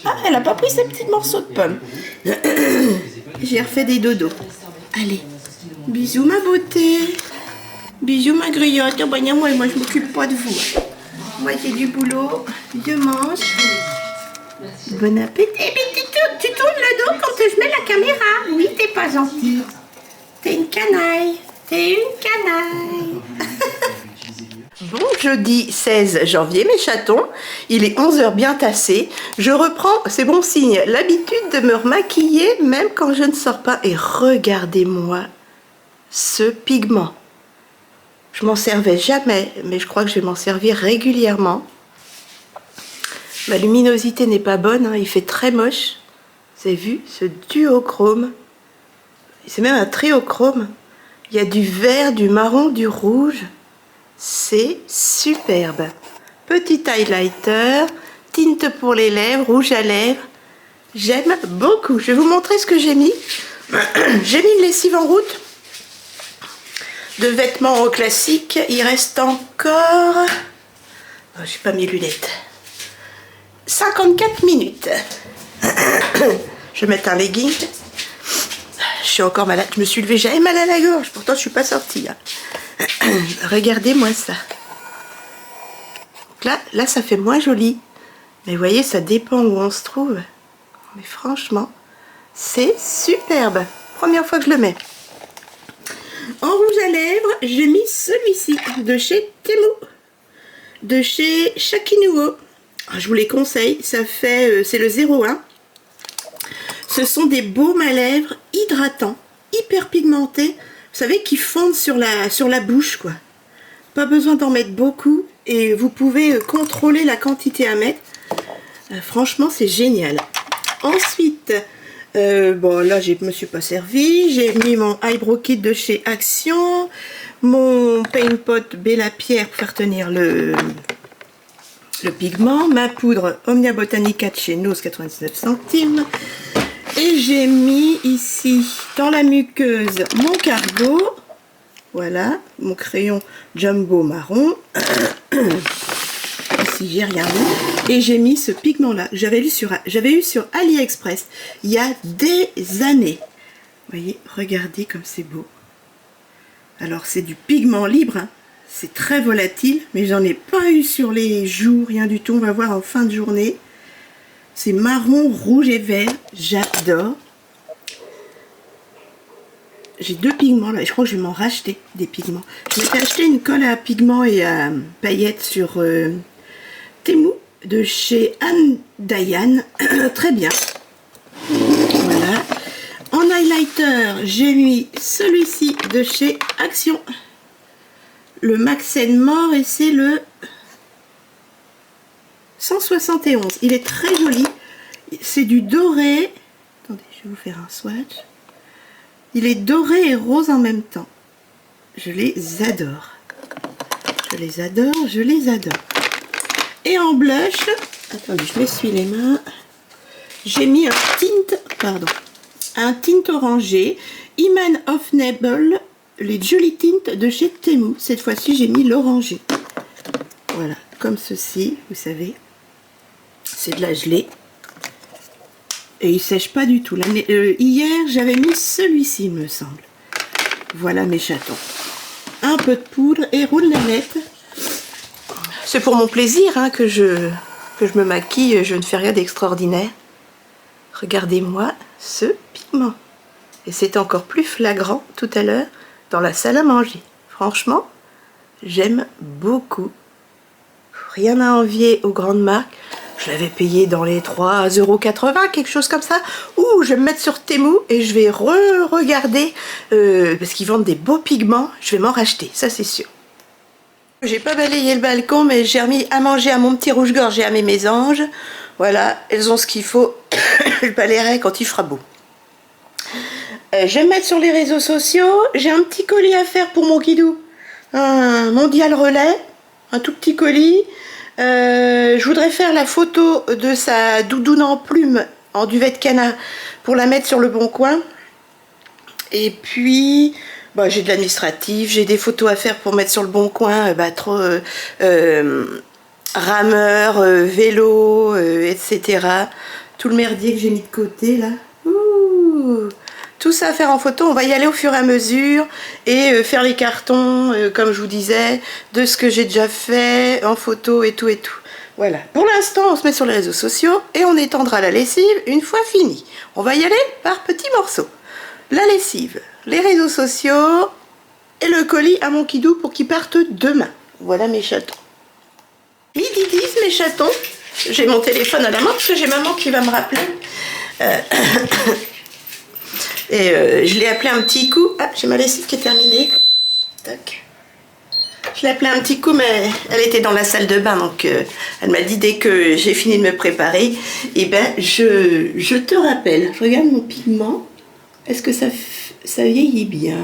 Ah, elle a pas pris ses petits morceaux de pommes. J'ai refait des dodos. Allez, bisous, ma beauté. Bisous, ma griotte. Oh, ben, moi, je m'occupe pas de vous. Moi, j'ai du boulot. Je mange. Bon appétit. Eh bien, tu tournes le dos quand je mets la caméra. Oui, t'es pas gentille. T'es une canaille. T'es une canaille. Bon jeudi 16 janvier, mes chatons. Il est 11h bien tassé. Je reprends, c'est bon signe, l'habitude de me remaquiller même quand je ne sors pas. Et regardez-moi ce pigment. Je m'en servais jamais, mais je crois que je vais m'en servir régulièrement. Ma luminosité n'est pas bonne, hein, il fait très moche. Vous avez vu ce duochrome? C'est même un triochrome. Il y a du vert, du marron, du rouge. C'est superbe. Petit highlighter, tinte pour les lèvres, rouge à lèvres. J'aime beaucoup. Je vais vous montrer ce que j'ai mis. J'ai mis une lessive en route de vêtements classiques. Il reste encore... Oh, j'ai pas mes lunettes. 54 minutes. Je vais mettre un legging. Je suis encore malade. Je me suis levée, j'avais mal à la gorge. Pourtant, je suis pas sortie. Regardez-moi ça. Donc là, ça fait moins joli. Mais vous voyez, ça dépend où on se trouve. Mais franchement, c'est superbe. Première fois que je le mets. En rouge à lèvres, j'ai mis celui-ci de chez Temu. De chez Shakinuo. Je vous les conseille. Ça fait, c'est le 01. Ce sont des baumes à lèvres hydratants, hyper pigmentés. Vous savez, qui fondent sur la bouche, quoi. Pas besoin d'en mettre beaucoup et vous pouvez contrôler la quantité à mettre. Franchement, c'est génial. Ensuite, bon, là, je me suis pas servi. J'ai mis mon Eyebrow Kit de chez Action, mon Paint Pot Bella Pierre pour faire tenir le pigment, ma poudre Omnia Botanica de chez Nose 99 centimes. Et j'ai mis ici, dans la muqueuse, mon cargo. Voilà, mon crayon jumbo marron. Ici, j'ai rien mis. Et j'ai mis ce pigment-là. J'avais eu sur AliExpress il y a des années. Vous voyez, regardez comme c'est beau. Alors, c'est du pigment libre. Hein. C'est très volatile, mais j'en ai pas eu sur les joues, rien du tout. On va voir en fin de journée. C'est marron, rouge et vert. J'adore. J'ai deux pigments là. Je crois que je vais m'en racheter des pigments. Je m'étais acheté une colle à pigments et à paillettes sur Temu de chez Anne Diane. Très bien. Voilà. En highlighter, j'ai mis celui-ci de chez Action. Le Maxen Mort et c'est le 171. Il est très joli. C'est du doré. Attendez, je vais vous faire un swatch. Il est doré et rose en même temps. Je les adore. Je les adore, je les adore. Et en blush, attendez, je m'essuie les mains. J'ai mis un tint orangé. Iman of Nebel, les Jolly Tint de chez Temu. Cette fois-ci, j'ai mis l'orangé. Voilà, comme ceci, vous savez. C'est de la gelée. Et il sèche pas du tout. Hier, j'avais mis celui-ci, il me semble. Voilà mes chatons. Un peu de poudre et roule les nettes. C'est pour mon plaisir hein, que je me maquille. Je ne fais rien d'extraordinaire. Regardez-moi ce pigment. Et c'est encore plus flagrant tout à l'heure dans la salle à manger. Franchement, j'aime beaucoup. Rien à envier aux grandes marques. Je l'avais payé dans les 3,80 €, quelque chose comme ça. Ouh, je vais me mettre sur Temu et je vais regarder parce qu'ils vendent des beaux pigments. Je vais m'en racheter, ça c'est sûr. J'ai pas balayé le balcon, mais j'ai remis à manger à mon petit rouge-gorge et à mes mésanges. Voilà, elles ont ce qu'il faut. Je balayerai quand il fera beau. Je vais me mettre sur les réseaux sociaux. J'ai un petit colis à faire pour mon kidou. Un mondial relais. Un tout petit colis. Je voudrais faire la photo de sa doudoune en plume en duvet de canard pour la mettre sur le bon coin. Et puis bah, j'ai de l'administratif, j'ai des photos à faire pour mettre sur le bon coin, rameur, vélo, etc. Tout le merdier que j'ai mis de côté là. Ouh, tout ça à faire en photo, on va y aller au fur et à mesure et faire les cartons, comme je vous disais, de ce que j'ai déjà fait en photo et tout et tout. Voilà, pour l'instant on se met sur les réseaux sociaux et on étendra la lessive une fois fini. On va y aller par petits morceaux. La lessive, les réseaux sociaux et le colis à mon kidou pour qu'il parte demain. Voilà mes chatons. Midi 10 mes chatons. J'ai mon téléphone à la main parce que j'ai maman qui va me rappeler. Je l'ai appelé un petit coup. Ah, j'ai ma lessive qui est terminée. Tac. Je l'ai appelé un petit coup, mais elle était dans la salle de bain, donc elle m'a dit dès que j'ai fini de me préparer, eh ben je te rappelle. Je regarde mon pigment. Est-ce que ça vieillit bien?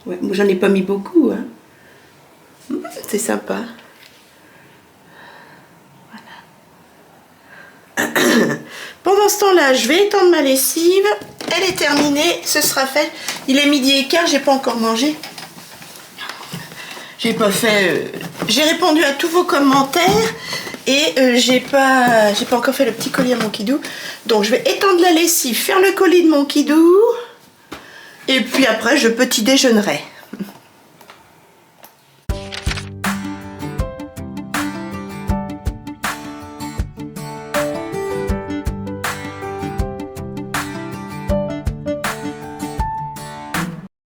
Ouais, moi j'en ai pas mis beaucoup, hein. C'est sympa. Voilà. Pendant ce temps-là, je vais étendre ma lessive. Elle est terminée, ce sera fait. Il est 12h15, j'ai pas encore mangé. J'ai pas fait. J'ai répondu à tous vos commentaires et j'ai pas encore fait le petit colis à mon kidou. Donc je vais étendre la lessive, faire le colis de mon kidou et puis après je petit déjeunerai.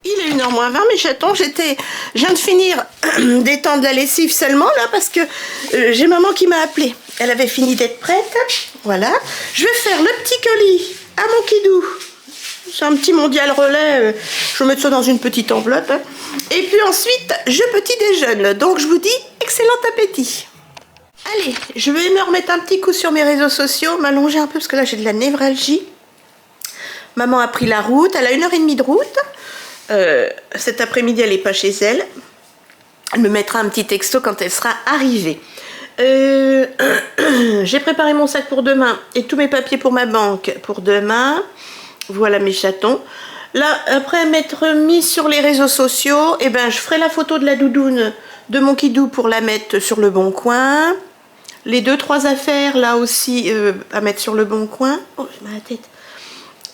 Il est 1h moins 20 mes chatons, je viens de finir d'étendre la lessive seulement là parce que j'ai maman qui m'a appelé. Elle avait fini d'être prête. Voilà. Je vais faire le petit colis à mon kidou. C'est un petit mondial relais. Je vais mettre ça dans une petite enveloppe. Et puis ensuite, je petit déjeune. Donc je vous dis excellent appétit. Allez, je vais me remettre un petit coup sur mes réseaux sociaux, m'allonger un peu parce que là j'ai de la névralgie. Maman a pris la route, elle a 1h30 de route. Cet après-midi elle n'est pas chez elle. Elle me mettra un petit texto quand elle sera arrivée. J'ai préparé mon sac pour demain et tous mes papiers pour ma banque pour demain. Voilà mes chatons. Là, après m'être mis sur les réseaux sociaux, eh ben, je ferai la photo de la doudoune de mon kidou pour la mettre sur le bon coin. Les 2-3 affaires là aussi à mettre sur le bon coin. Oh, j'ai mal à la tête.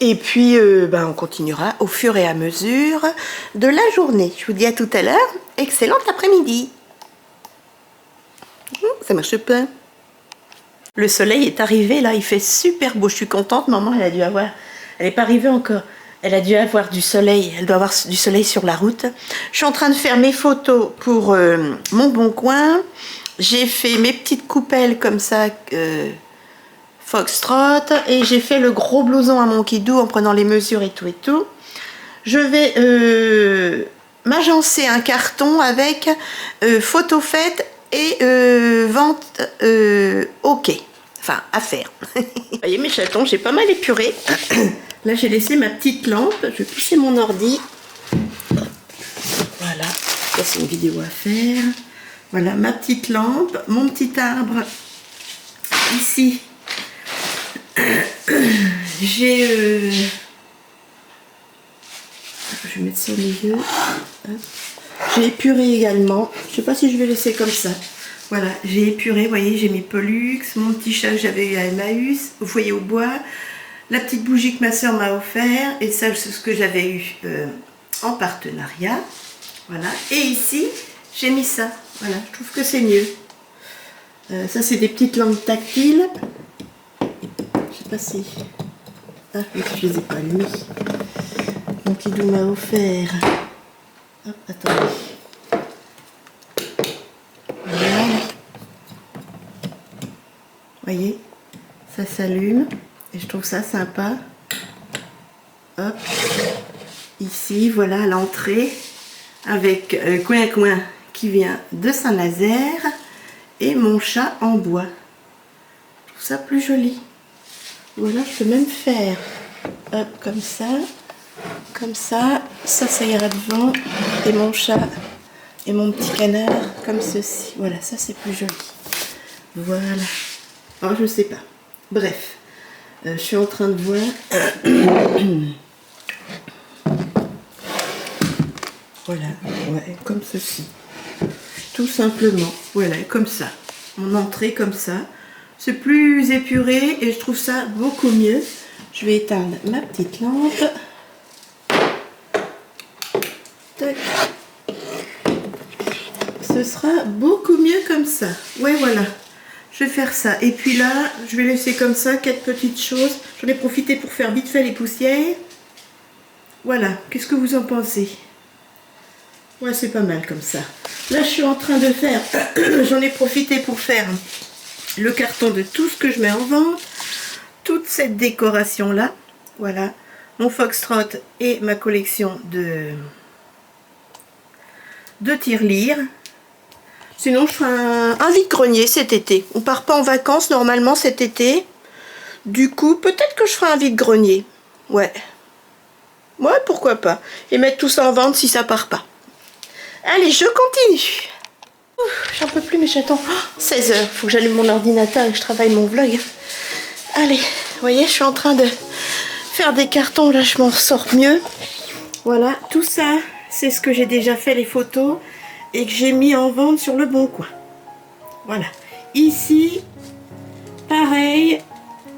Et puis, ben, on continuera au fur et à mesure de la journée. Je vous dis à tout à l'heure. Excellent après-midi. Ça marche pas. Le soleil est arrivé, là, il fait super beau. Je suis contente. Maman, elle a dû avoir... Elle n'est pas arrivée encore. Elle a dû avoir du soleil. Elle doit avoir du soleil sur la route. Je suis en train de faire mes photos pour mon bon coin. J'ai fait mes petites coupelles comme ça... foxtrot, et j'ai fait le gros blouson à mon kidou en prenant les mesures et tout et tout. Je vais m'agencer un carton avec photo faite et vente ok, enfin à faire. Vous voyez mes chatons, j'ai pas mal épuré. Là j'ai laissé ma petite lampe, je vais pousser mon ordi. Voilà, ça c'est une vidéo à faire. Voilà ma petite lampe, mon petit arbre ici. J'ai je vais mettre ça au milieu. J'ai épuré également. Je sais pas si je vais laisser comme ça. Voilà, j'ai épuré, vous voyez, j'ai mis Pollux, mon petit chat que j'avais eu à Emmaüs, vous voyez au bois, la petite bougie que ma soeur m'a offert, et ça c'est ce que j'avais eu en partenariat. Voilà, et ici j'ai mis ça. Voilà, je trouve que c'est mieux. Ça c'est des petites lampes tactiles. Je sais pas si... Ah, je les ai pas mis. Mon kidou m'a offert. Hop, attendez. Voilà. Voyez, ça s'allume. Et je trouve ça sympa. Hop. Ici, voilà l'entrée. Avec coin qui vient de Saint-Nazaire. Et mon chat en bois. Je trouve ça plus joli. Voilà, je peux même faire hop, comme ça, ça ira devant, et mon chat et mon petit canard comme ceci. Voilà, ça c'est plus joli. Voilà. Alors je sais pas. Bref, je suis en train de voir. Voilà, ouais, comme ceci. Tout simplement. Voilà, comme ça. Mon entrée comme ça. C'est plus épuré et je trouve ça beaucoup mieux. Je vais éteindre ma petite lampe. Tac. Ce sera beaucoup mieux comme ça. Ouais, voilà. Je vais faire ça. Et puis là, je vais laisser comme ça 4 petites choses. J'en ai profité pour faire vite fait les poussières. Voilà. Qu'est-ce que vous en pensez? Ouais, c'est pas mal comme ça. Là, je suis en train de faire... J'en ai profité pour faire le carton de tout ce que je mets en vente. Toute cette décoration-là. Voilà. Mon foxtrot et ma collection de tirelire. Sinon, je ferai un vide-grenier cet été. On part pas en vacances normalement cet été. Du coup, peut-être que je ferai un vide-grenier. Ouais. Ouais, pourquoi pas. Et mettre tout ça en vente si ça part pas. Allez, je continue. J'en peux plus mes chatons. 16 h. Faut que j'allume mon ordinateur et que je travaille mon vlog. Allez, vous voyez, je suis en train de faire des cartons. Là, je m'en sors mieux. Voilà, tout ça, c'est ce que j'ai déjà fait les photos. Et que j'ai mis en vente sur le Bon Coin. Voilà. Ici, pareil,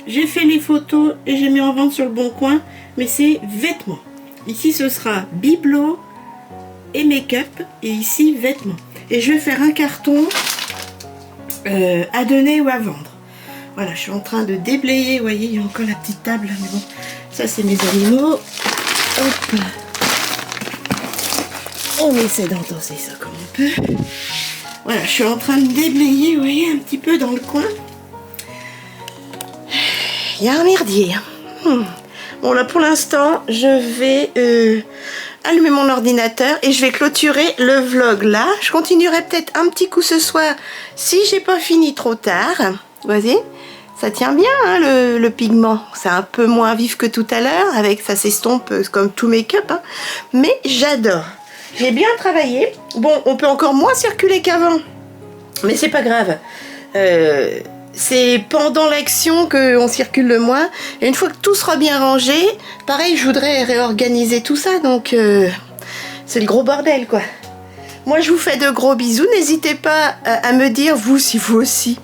j'ai fait les photos et j'ai mis en vente sur le Bon Coin, mais c'est vêtements. Ici, ce sera bibelots et make-up, et ici, vêtements. Et je vais faire un carton à donner ou à vendre. Voilà, je suis en train de déblayer. Vous voyez, il y a encore la petite table, mais bon, ça, c'est mes animaux. Hop. On essaie d'entasser ça comme on peut. Voilà, je suis en train de déblayer, vous voyez, un petit peu dans le coin. Il y a un merdier. Bon, là, pour l'instant, je vais allumer mon ordinateur et je vais clôturer le vlog là. Je continuerai peut-être un petit coup ce soir si j'ai pas fini trop tard. Vous voyez, ça tient bien, hein, le pigment. C'est un peu moins vif que tout à l'heure, avec ça s'estompe comme tout make-up. Hein. Mais j'adore. J'ai bien travaillé. Bon, on peut encore moins circuler qu'avant. Mais c'est pas grave. C'est pendant l'action qu'on circule le moins. Et une fois que tout sera bien rangé, pareil, je voudrais réorganiser tout ça. Donc, c'est le gros bordel, quoi. Moi, je vous fais de gros bisous. N'hésitez pas à me dire, vous, si vous aussi.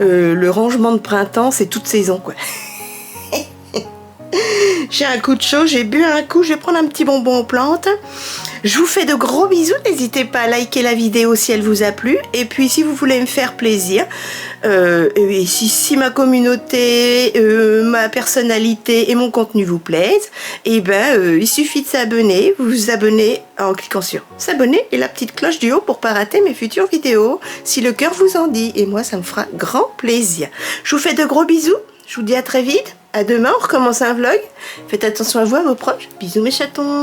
Le rangement de printemps, c'est toute saison, quoi. J'ai un coup de chaud, j'ai bu un coup, je vais prendre un petit bonbon aux plantes. Je vous fais de gros bisous, n'hésitez pas à liker la vidéo si elle vous a plu. Et puis si vous voulez me faire plaisir, et si ma communauté, ma personnalité et mon contenu vous plaisent, et ben il suffit de s'abonner. Vous vous abonnez en cliquant sur s'abonner et la petite cloche du haut pour pas rater mes futures vidéos, si le cœur vous en dit. Et moi ça me fera grand plaisir. Je vous fais de gros bisous, je vous dis à très vite. À demain, on recommence un vlog. Faites attention à vous, à vos proches. Bisous mes chatons.